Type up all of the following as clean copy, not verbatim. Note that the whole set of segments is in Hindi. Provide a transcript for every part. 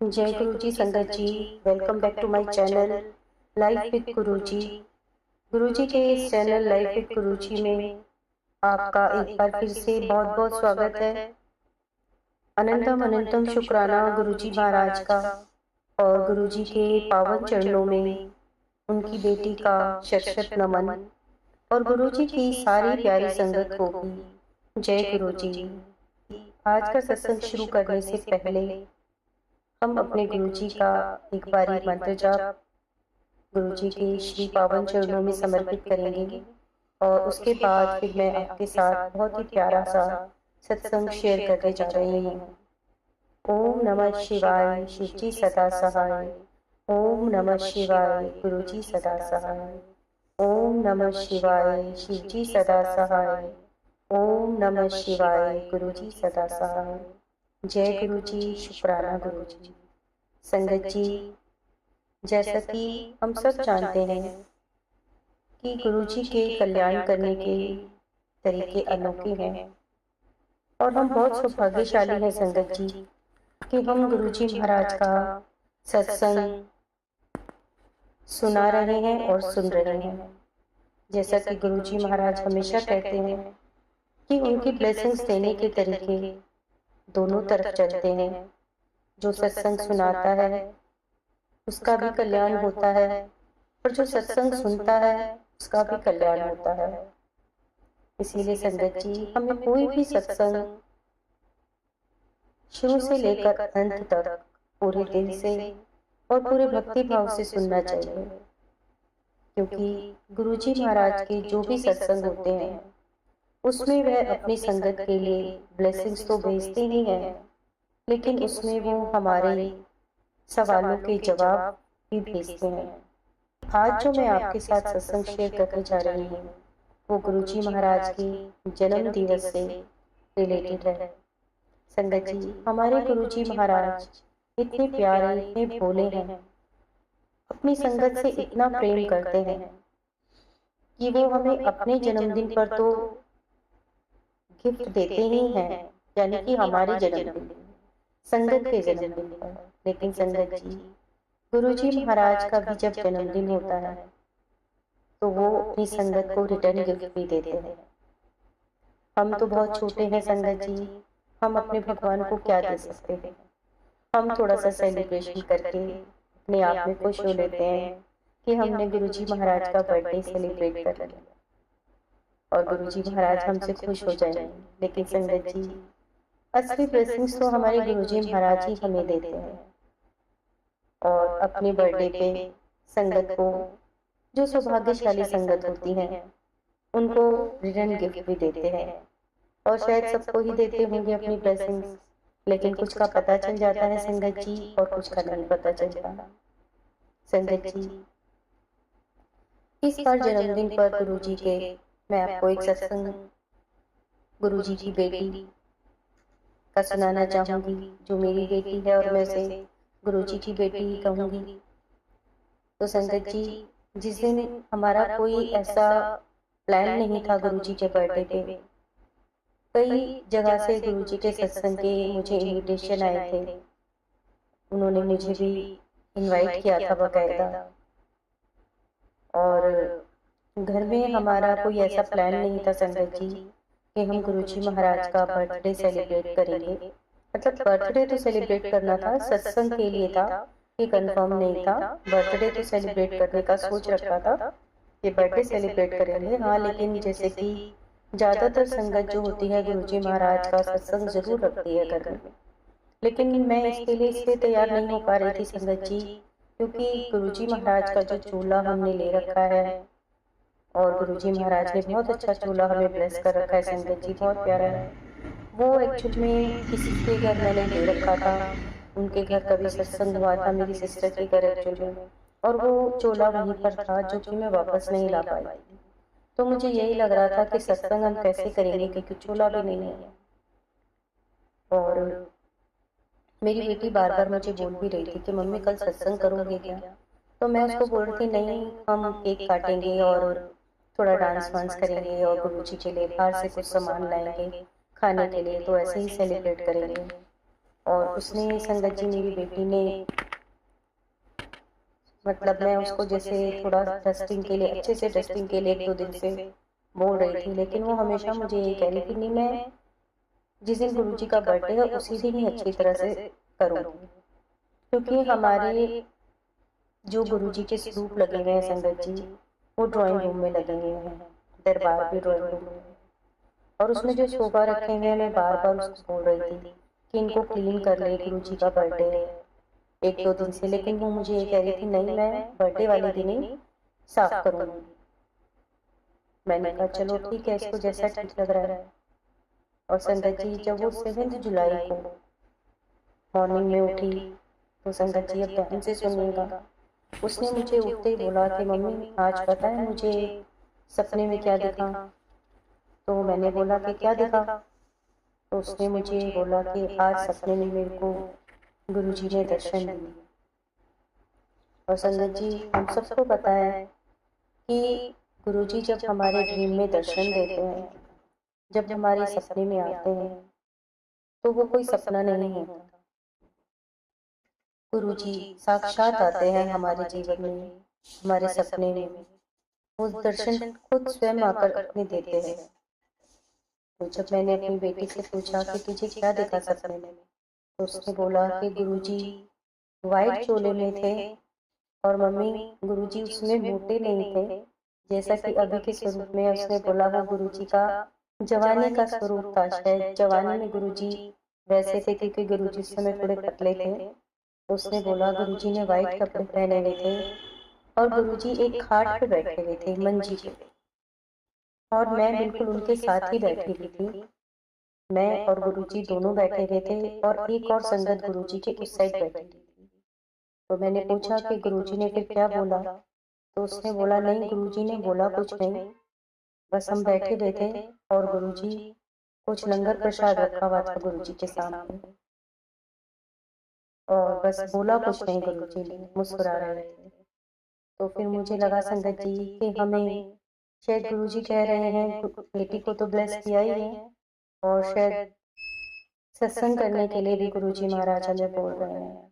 जय गुरु जी संगत जी। Welcome back to my channel life with Guru ji. गुरु जी के इस चैनल लाइफ विद गुरु जी में आपका एक बार फिर से बहुत बहुत स्वागत है। अनंतम अनंतम शुक्राना गुरु जी महाराज का और गुरु जी के पावन चरणों में उनकी बेटी का शत शत नमन और गुरु जी की सारी प्यारी संगत को भी जय गुरु जी। आज का सत्संग शुरू करने से पहले हम अपने गुरु जी का एक बारी मंत्र जाप गुरु जी के श्री पावन चरणों में समर्पित करेंगे और उसके बाद फिर मैं आपके साथ बहुत ही प्यारा सा सत्संग शेयर करने जा रही हूँ। ओम नमः शिवाय, शिव जी सदा सहाय। ओम नमः शिवाय, गुरु जी सदा सहाय। ओम नमः शिवाय, शिव जी सदा सहाय। ओम नमः शिवाय, गुरु जी सदा सहाय। जय गुरु जी, शुक्राना गुरु जी। संगत जी, जैसा कि हम सब जानते हैं कि गुरु जी के कल्याण करने के तरीके अनोखे हैं और हम बहुत सौभाग्यशाली हैं संगत जी कि हम गुरु जी महाराज का सत्संग सुना रहे हैं और सुन रहे हैं। जैसा कि गुरु जी महाराज हमेशा कहते हैं कि उनकी ब्लेसिंग्स देने के तरीके दोनों तरफ चलते हैं। जो सत्संग सुनाता है उसका भी कल्याण होता है और जो सत्संग सुनता है उसका भी कल्याण होता है। इसीलिए संगत जी, हमें कोई भी सत्संग शुरू से लेकर अंत तक पूरे दिल से और पूरे भक्ति भाव से सुनना चाहिए, क्योंकि गुरु जी महाराज के जो भी सत्संग होते हैं उसमें वह अपनी संगत के लिए ब्लेसिंग्स तो भेजते ही हैं, लेकिन उसमें वो हमारे सवालों के जवाब भी भेजते हैं। आज जो मैं आपके साथ सत्संग शेयर करने जा रही हूँ वो गुरु जी महाराज के जन्म दिवस से रिलेटेड है। संगत जी, हमारे गुरु जी महाराज इतने प्यारे, इतने भोले हैं, अपनी संगत से इतना प्रेम करते हैं कि वो हमें अपने जन्मदिन पर तो गिफ्ट देते ही हैं, यानी कि हमारे जन्मदिन, संगत के जन्मदिन पर। लेकिन संगत जी, गुरु जी महाराज का भी जब जन्मदिन होता है तो वो अपनी संगत को रिटर्न गिफ्ट भी देते हैं। हम तो बहुत छोटे हैं संगत जी, हम अपने भगवान को क्या दे सकते हैं। हम थोड़ा सा सेलिब्रेशन करके अपने आप में खुश हो लेते हैं कि हमने गुरु जी महाराज का बर्थडे सेलिब्रेट कर लिया और गुरु जी महाराज हमसे खुश हो जाएंगे। लेकिन संगत जी, असली ब्लेसिंग्स तो हमारे गुरु जी महाराज ही हमें देते हैं और अपने बर्थडे पे संगत को, जो सौभाग्यशाली संगत होती है, उनको रिटर्न गिफ्ट भी देते हैं और शायद सबको ही देते होंगे अपनी ब्लेसिंग्स, लेकिन कुछ का पता चल जाता है संगत जी और कुछ का नहीं पता चलता। संगत जी, इस बार जन्मदिन पर गुरु जी के मैं आपको एक सत्संग गुरु जी की बेटी का सुनाना चाहूंगी, जो मेरी बेटी है और मैं उसे गुरु जी की बेटी ही कहूंगी। तो संगत जी, जिस दिन हमारा कोई ऐसा प्लान नहीं था गुरु जी के बर्थडे पे, कई जगह से गुरु जी के सत्संग के मुझे इनविटेशन आए थे। उन्होंने मुझे भी इनवाइट किया था बकायदा, और घर में हमारा कोई ऐसा प्लान नहीं था संगत जी कि हम गुरु जी महाराज का बर्थडे सेलिब्रेट करेंगे। मतलब बर्थडे तो सेलिब्रेट करना था, सत्संग के लिए था, ये कंफर्म नहीं था। बर्थडे तो सेलिब्रेट करने का सोच रखा था कि बर्थडे सेलिब्रेट करेंगे, हाँ, लेकिन जैसे कि ज़्यादातर संगत जो होती है गुरु जी महाराज का सत्संग जरूर रखती है घर में, लेकिन मैं इसके लिए इसलिए तैयार नहीं हो पा रही थी संगत जी, क्योंकि गुरु जी महाराज का जो चूल्हा हमने ले रखा है और गुरु जी महाराज ने बहुत अच्छा चूल्हा हमें ब्लेस कर रखा है संगत जी, बहुत प्यारा है वो। एक्चुअली में किसी के घर मैंने ले रखा था, उनके घर कभी सत्संग हुआ था मेरी सिस्टर के घर एक्चुअली में, और वो चोला वहीं पर था जो कि मैं वापस नहीं ला पाई थी। तो मुझे यही लग रहा था कि सत्संग हम कैसे करेंगे, क्योंकि चोला भी नहीं है। और मेरी बेटी बार बार मुझे बोल भी रही थी कि मम्मी कल सत्संग करोगे क्या। तो मैं उसको बोल रही थी नहीं, हम केक काटेंगे और थोड़ा डांस वांस करेंगे और गुरु जी के लिए बाहर से कुछ सामान लाएंगे खाने के लिए, तो ऐसे ही सेलिब्रेट करेंगे। और उसने संगत जी मेरी बेटी ने मतलब मैं उसको जैसे थोड़ा डस्टिंग के लिए अच्छे से डस्टिंग के लिए 1-2 दिन से बोल रही थी, लेकिन वो हमेशा मुझे यही कह रही थी नहीं मैं जिस दिन गुरुजी का बर्थडे है उसी दिन ही अच्छी तरह से करूँगी, क्योंकि हमारे जो गुरुजी के स्वरूप लगे हुए हैं संगत जी वो ड्राइंग रूम में लगे हुए हैं, दरबार भी ड्राइंग रूम में, और उसमें जो सोफा रखे हुए हैं मैं बार बार उसको बोल रही थी कि इनको क्लीन कर ले, गुरुजी का बर्थडे है 1-2 दिन से, लेकिन वो मुझे ये कह रही थी नहीं मैं बर्थडे वाले दिन ही साफ करूँगी। मैंने कहा चलो ठीक है, इसको जैसा ठीक लग रहा है। और संगत जी जब वो 7 जुलाई को मॉर्निंग में उठी तो संगत जी अब ध्यान से सुनिएगा, उसने मुझे उठते ही बोला कि मम्मी आज पता है मुझे सपने में क्या दिखा। तो मैंने बोला कि क्या दिखा। तो उसने मुझे बोला कि आज सपने में मेरे को गुरुजी ने दर्शन दिए। और संगत जी हम सबको पता है कि गुरुजी जब हमारे ड्रीम में दर्शन देते हैं, जब हमारे सपने में आते हैं तो वो कोई सपना नहीं होता, गुरुजी साक्षात आते हैं हमारे जीवन में, हमारे सपने में, वो दर्शन खुद स्वयं आकर अपने देते हैं। तो जब मैंने अपनी बेटी से पूछा कि तुझे क्या दिखा सपने में, तो उसने बोला कि गुरुजी वाइट चोले में थे और मम्मी गुरुजी उसमें मोटे नहीं थे जैसा कि अभी के स्वरूप में। उसने बोला वो गुरुजी का जवानी का स्वरूप था, शायद जवानी में गुरुजी वैसे थे क्योंकि गुरुजी उस समय थोड़े पतले थे। तो उसने बोला गुरुजी ने वाइट कपड़े पहने हुए थे और गुरुजी एक खाट पे बैठे हुए थे, मंजी पे, और मैं बिल्कुल उनके साथ ही बैठी हुई थी। मैं और गुरुजी दोनों बैठे हुए थे और एक और संगत गुरुजी के उस साइड बैठी थी। तो मैंने पूछा कि गुरुजी ने फिर क्या बोला। तो उसने बोला नहीं गुरुजी ने बोला कुछ नहीं, बस हम बैठे हुए थे और गुरुजी कुछ लंगर प्रसाद रखा हुआ था गुरुजी के सामने, और बस बोला कुछ नहीं गुरुजी ने, मुस्कुरा रहे थे। तो फिर मुझे लगा संगत जी कि हमें शायद गुरुजी कह रहे हैं बेटी को तो ब्लेस किया ही है, और शायद सत्संग करने के लिए भी गुरुजी महाराज हमें बोल रहे हैं।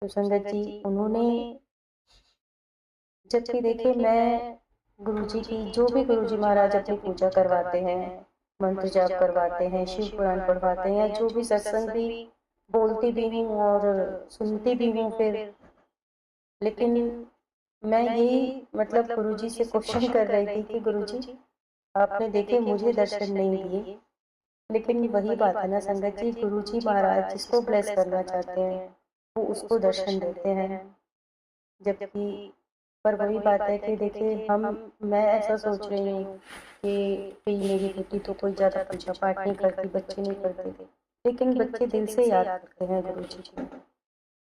तो संगत जी उन्होंने, जबकि देखिए मैं गुरुजी की जो भी गुरुजी महाराज अपनी पूजा करवाते हैं, मंत्र जाप करवाते हैं, शिव पुराण पढ़वाते हैं, या जो भी सत्संग भी बोलती भी हूँ और सुनती भी हूँ, फिर लेकिन मैं यही मतलब गुरुजी से क्वेश्चन कर रही थी कि गुरुजी आपने देखे मुझे दर्शन नहीं दिए, लेकिन वही बात है ना संगत जी, गुरुजी महाराज जिसको ब्लेस करना चाहते हैं वो उसको दर्शन देते हैं। जबकि पर वही बात है कि देखिए मैं ऐसा सोच रही हूँ कि मेरी बेटी तो कोई ज़्यादा पूजा पाठ नहीं करती, बच्चे नहीं करते, लेकिन बच्चे दिल से याद करते हैं गुरुजी को,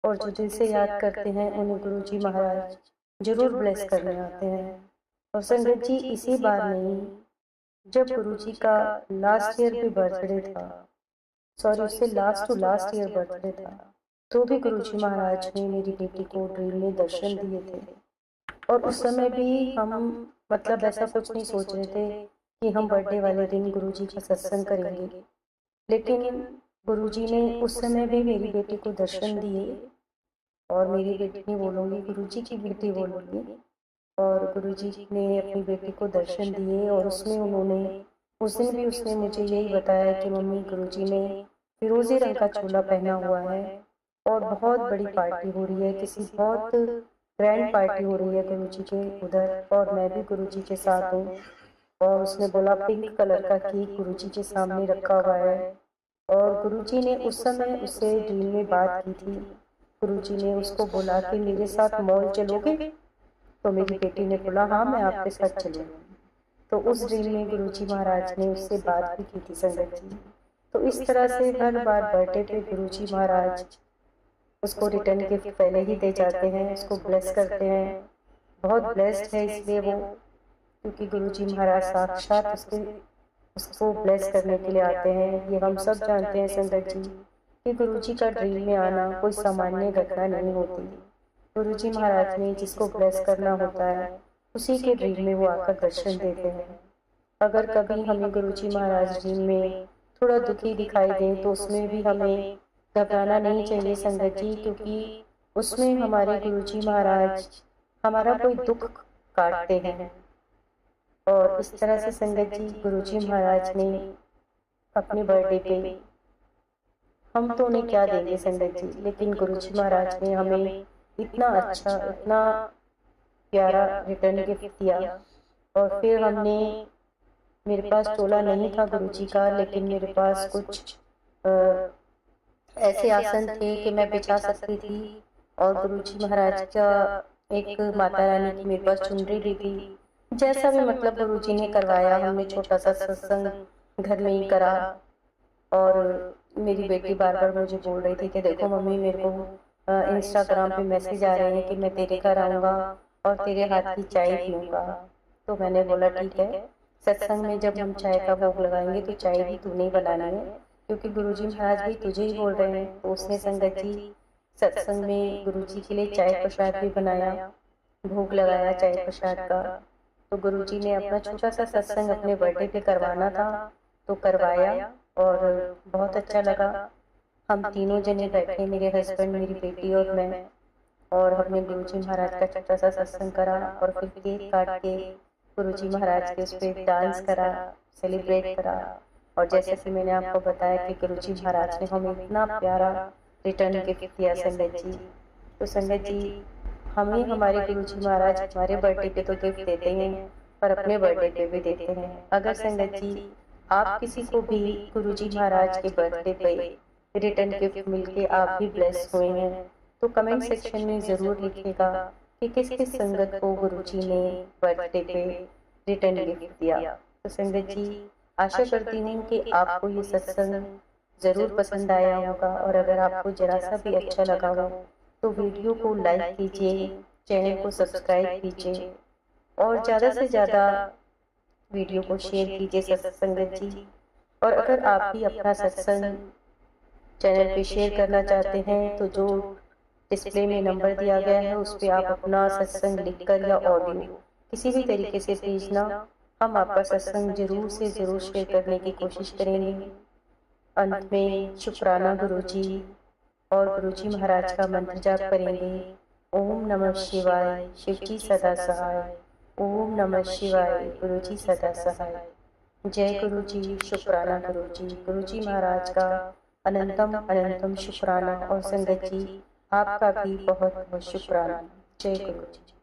और जो दिल से याद करते हैं उन्हें गुरुजी महाराज जरूर ब्लेस करने आते हैं। और संगत जी इसी बार नहीं, जब गुरुजी का लास्ट ईयर भी बर्थडे था, सॉरी उससे last to last year birthday था, तो भी गुरुजी महाराज ने मेरी बेटी को ड्रीम में दर्शन दिए थे। और उस समय भी हम मतलब ऐसा कुछ नहीं सोच रहे थे कि हम बर्थडे वाले दिन गुरुजी का सत्संग करेंगे, लेकिन गुरुजी ने उस समय भी मेरी बेटी को दर्शन दिए, और मेरी बेटी नहीं बोलूँगी गुरुजी की बेटी बोलूँगी, और गुरुजी ने अपनी बेटी को दर्शन दिए। और उसमें उन्होंने उस दिन भी उसने मुझे यही बताया कि मम्मी गुरुजी ने फिरोजी रंग का चोला पहना हुआ है और बहुत बड़ी पार्टी हो रही है, किसी बहुत ग्रैंड पार्टी हो रही है गुरुजी के उधर, और मैं भी गुरुजी के साथ हूँ। और उसने बोला पिंक कलर का केक गुरुजी के सामने रखा हुआ है, और गुरुजी ने उस समय उससे ड्रीम में बात की थी। गुरुजी ने उसको बोला कि मेरे साथ मॉल चलोगे, तो मेरी बेटी ने बोला हाँ मैं आपके साथ चलूँगी। तो उस ड्रीम में गुरुजी महाराज ने उससे बात भी की थी संगत जी। तो इस तरह से हर बार बर्थडे पे गुरुजी महाराज उसको रिटर्न गिफ्ट पहले ही दे जाते हैं, उसको ब्लेस करते हैं। बहुत ब्लेस्ड है इसलिए वो, क्योंकि गुरुजी महाराज साक्षात उसको ब्लेस करने के लिए आते हैं। ये हम सब जानते हैं संगत जी कि गुरुजी का ड्रीम में आना कोई सामान्य घटना नहीं होती। गुरुजी महाराज ने जिसको ब्लेस करना होता है उसी के ड्रीम में वो आकर दर्शन देते हैं। अगर कभी हमें गुरुजी महाराज ड्रीम में थोड़ा दुखी दिखाई दें तो उसमें भी हमें घबराना नहीं चाहिए संगत जी, क्योंकि उसमें हमारे गुरुजी महाराज हमारा कोई दुख काटते हैं। और इस तरह से संगत जी गुरुजी महाराज ने अपने बर्थडे पे, हम तो उन्हें क्या देंगे संगत जी, लेकिन गुरुजी महाराज ने हमें इतना अच्छा, इतना प्यारा रिटर्न गिफ्ट दिया। और फिर हमने, मेरे पास चोला नहीं था गुरुजी का, लेकिन मेरे पास कुछ ऐसे आसन थे कि मैं बिछा सकती थी। और गुरुजी महाराज का एक माता रानी की मेरे पास चुनरी भी थी। जैसा भी मतलब गुरुजी ने करवाया, हमने छोटा सा सत्संग घर में ही करा। और मेरी बेटी बार बार मुझे बोल रही थी कि देखो मम्मी, मेरे को इंस्टाग्राम पे मैसेज आ रहे हैं कि मैं तेरे घर आऊँगा और तेरे हाथ की चाय पीऊँगा। तो मैंने बोला ठीक है, सत्संग में जब हम चाय का भोग लगाएंगे तो चाय भी तूने ही बनानी है, क्योंकि गुरुजी महाराज भी तुझे ही बोल रहे हैं। तो उसने संगत जी सत्संग में गुरुजी के लिए चाय प्रसाद भी बनाया, भोग लगाया चाय प्रसाद का। तो गुरुजी ने अपना छोटा सा सत्संग अपने बर्थडे पे करवाना था तो करवाया, और बहुत अच्छा लगा। हम तीनों जने बैठे, मेरे हस्बैंड, मेरी बेटी और मैं, और हमने गुरुजी महाराज का छोटा सा सत्संग करा। और फिर केक काट के गुरुजी महाराज के उस पर डांस करा, सेलिब्रेट करा। और जैसे कि मैंने आपको बताया कि गुरुजी महाराज ने हमें इतना प्यारा रिटर्न गिफ्ट दिया संगत जी। तो संगत जी, हमें हमारे गुरुजी महाराज हमारे बर्थडे पे तो गिफ्ट देते हैं, पर अपने बर्थडे पे भी देते हैं। अगर संगत जी आप किसी को भी गुरुजी महाराज के बर्थडे पे रिटर्न गिफ्ट मिलके आप भी ब्लेस हुए हैं, तो कमेंट सेक्शन में ज़रूर लिखिएगा कि किस किस संगत को गुरुजी ने बर्थडे पे रिटर्न गिफ्ट दिया। तो संगत जी, आशा करती हूँ कि आपको ये सत्संग ज़रूर पसंद आया होगा। और अगर आपको जरा सा भी अच्छा लगा हो तो वीडियो को लाइक कीजिए, चैनल को सब्सक्राइब कीजिए, और ज़्यादा से ज़्यादा वीडियो को शेयर कीजिए संगत जी। और अगर आप भी अपना सत्संग चैनल पे शेयर करना चाहते हैं तो जो डिस्प्ले में नंबर दिया गया है उस पर आप अपना सत्संग लिखकर या ऑडियो किसी भी तरीके से भेजना, हम आपका सत्संग जरूर से ज़रूर शेयर करने की कोशिश करेंगे। अंत में शुक्राना गुरुजी, और गुरुजी महाराज का मंत्र जाप करेंगे। ओम नमः शिवाय, शिवजी सदा सहाय। ओम नमः शिवाय, गुरुजी सदा सहाय। जय गुरुजी, शुक्राना गुरुजी। गुरुजी महाराज का अनंतम अनंतम शुक्राना। और संगत जी आपका भी बहुत बहुत शुक्राना। जय गुरुजी।